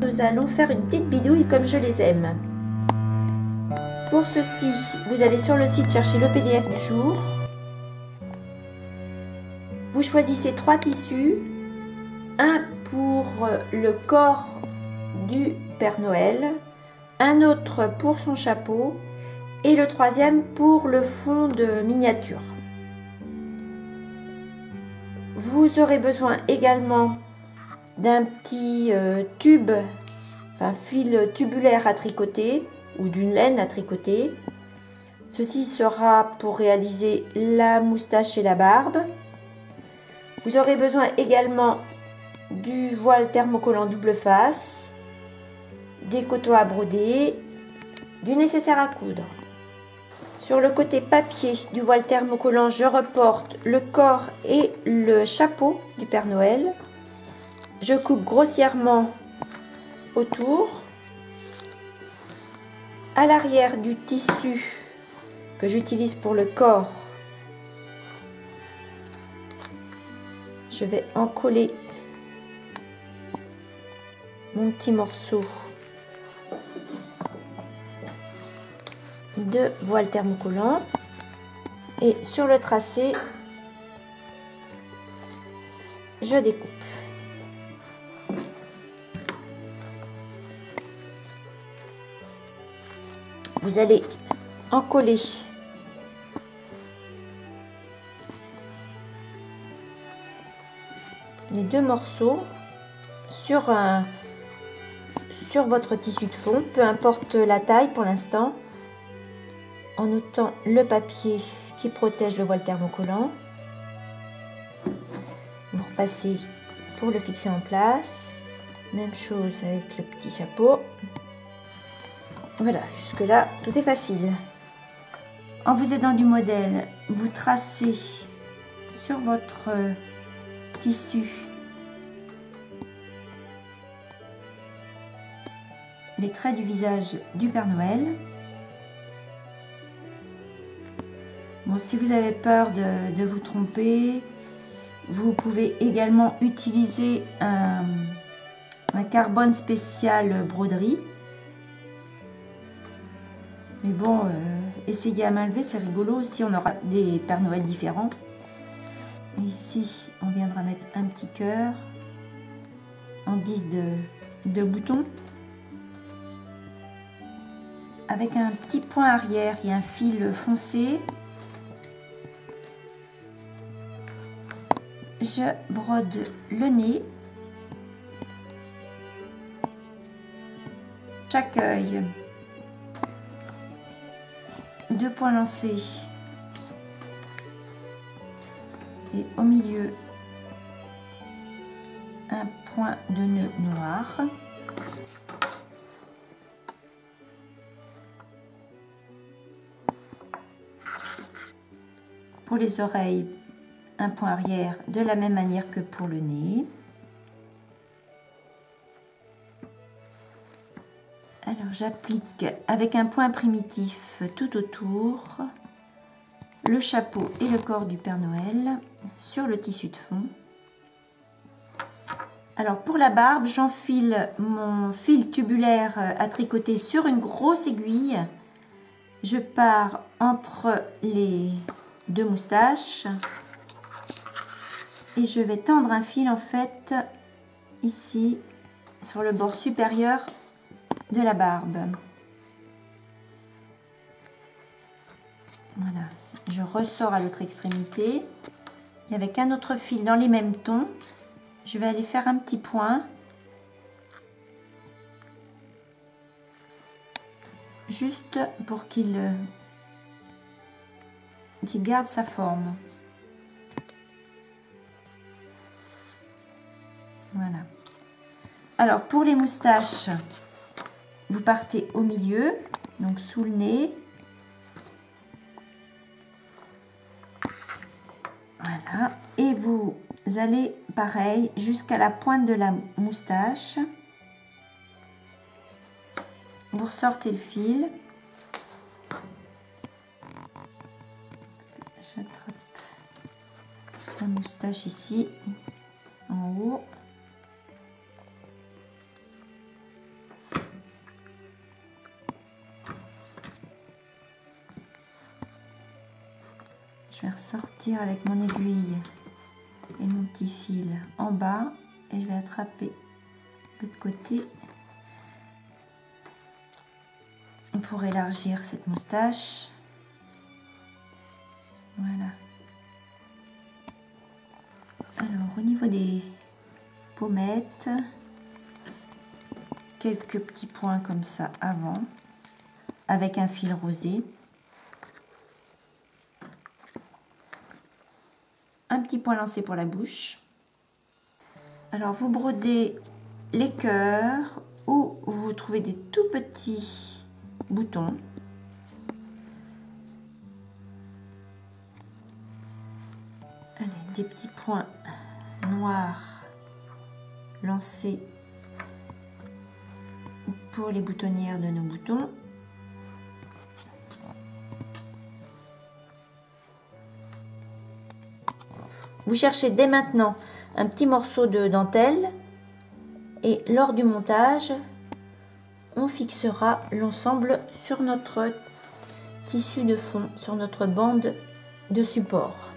nous allons faire une petite bidouille comme je les aime. Pour ceci, vous allez sur le site chercher le PDF du jour. Vous choisissez 3 tissus, un pour le corps du Père Noël, un autre pour son chapeau et le troisième pour le fond de miniature. Vous aurez besoin également d'un petit tube, enfin fil tubulaire à tricoter ou d'une laine à tricoter. Ceci sera pour réaliser la moustache et la barbe. Vous aurez besoin également du voile thermocollant double face, des cotons à broder, du nécessaire à coudre. Sur le côté papier du voile thermocollant, je reporte le corps et le chapeau du Père Noël. Je coupe grossièrement autour. À l'arrière du tissu que j'utilise pour le corps, je vais en coller mon petit morceau de voile thermocollant et sur le tracé, je découpe. Vous allez en coller les 2 morceaux sur votre tissu de fond, peu importe la taille pour l'instant, en notant le papier qui protège le voile thermocollant. Vous repassez pour le fixer en place. Même chose avec le petit chapeau. Voilà, jusque là, tout est facile. En vous aidant du modèle, vous tracez sur votre tissu les traits du visage du Père Noël. Bon, si vous avez peur de vous tromper, vous pouvez également utiliser un carbone spécial broderie. Mais bon, essayez à main levée, c'est rigolo aussi, on aura des Pères Noël différents. Et ici, on viendra mettre un petit cœur en guise de bouton. Avec un petit point arrière et un fil foncé. Je brode le nez. Chaque œil. 2 points lancés et au milieu un point de nœud noir. Pour les oreilles, un point arrière de la même manière que pour le nez. Alors j'applique avec un point primitif tout autour le chapeau et le corps du Père Noël sur le tissu de fond. Alors pour la barbe, j'enfile mon fil tubulaire à tricoter sur une grosse aiguille. Je pars entre les 2 moustaches et je vais tendre un fil en fait ici sur le bord supérieur de la barbe. Voilà, je ressors à l'autre extrémité et avec un autre fil dans les mêmes tons, je vais aller faire un petit point juste pour qu'il garde sa forme. Voilà. Alors pour les moustaches, vous partez au milieu, donc sous le nez. Voilà. Et vous allez pareil jusqu'à la pointe de la moustache. Vous ressortez le fil. J'attrape la moustache ici, en haut. Je vais ressortir avec mon aiguille et mon petit fil en bas et je vais attraper l'autre côté pour élargir cette moustache. Voilà. Alors au niveau des pommettes, quelques petits points comme ça avant, avec un fil rosé. Un petit point lancé pour la bouche. Alors vous brodez les cœurs où vous trouvez des tout petits boutons. Allez, des petits points noirs lancés pour les boutonnières de nos boutons. Vous cherchez dès maintenant un petit morceau de dentelle et lors du montage, on fixera l'ensemble sur notre tissu de fond, sur notre bande de support.